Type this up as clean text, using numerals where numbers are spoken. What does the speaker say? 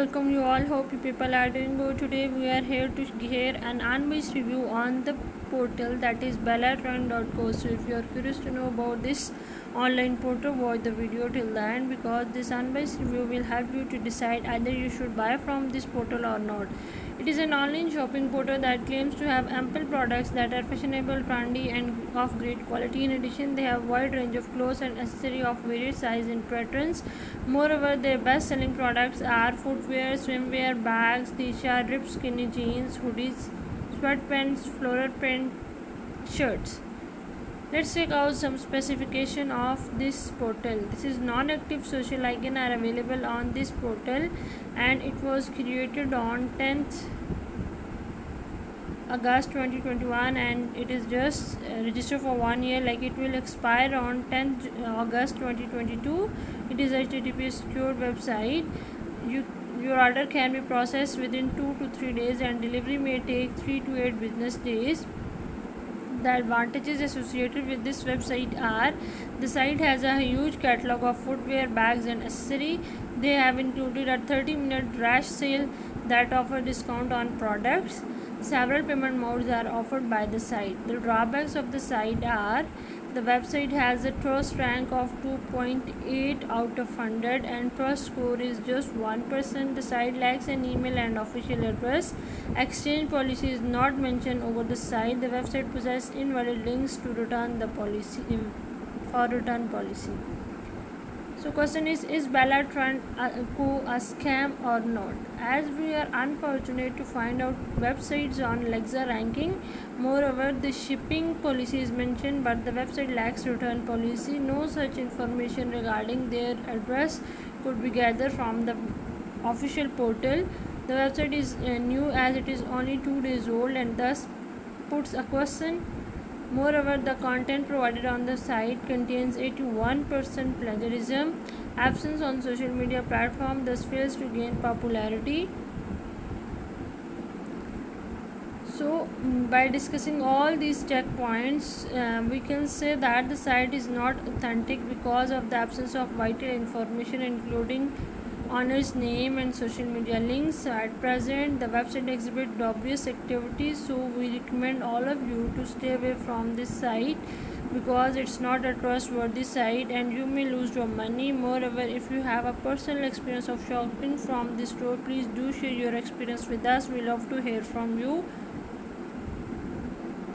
Welcome you all. Hope you people are doing good. Today we are here to hear an unbiased review on the portal that is bellatrend.co. So if you are curious to know about this online portal, watch the video till the end because this unbiased review will help you to decide either you should buy from this portal or not. It is an online shopping portal that claims to have ample products that are fashionable, trendy, and of great quality. In addition, they have a wide range of clothes and accessories of various sizes and patterns. Moreover, their best-selling products are footwear, swimwear, bags, t-shirt, ripped skinny jeans, hoodies, sweatpants, floral print shirts. Let's check out some specification of this portal. This is non-active social icon are available on this portal and it was created on 10th August 2021 and it is just registered for 1 year. Like it will expire on 10th August 2022. It is HTTP secured website. Your order can be processed within 2 to 3 days and delivery may take 3 to 8 business days. The advantages associated with this website are the site has a huge catalog of footwear, bags and accessories. They have included a 30-minute rush sale that offer discount on products. Several payment modes are offered by the site. The drawbacks of the site are the website has a trust rank of 2.8 out of 100 and trust score is just 1%. The site lacks an email and official address. Exchange policy is not mentioned over the site. The website possesses invalid links to return the policy for return policy. So question is Bellatrend a scam or not? As we are unfortunate to find out websites on Alexa ranking. Moreover, the shipping policy is mentioned but the website lacks return policy. No such information regarding their address could be gathered from the official portal. The website is new as it is only 2 days old and thus puts a question. Moreover, the content provided on the site contains 81% plagiarism. Absence on social media platform thus fails to gain popularity. So, by discussing all these checkpoints, we can say that the site is not authentic because of the absence of vital information including owner's name and social media links. At present, the website exhibits dubious activities, so we recommend all of you to stay away from this site because it's not a trustworthy site and you may lose your money. Moreover, if you have a personal experience of shopping from this store, please do share your experience with us. We love to hear from you.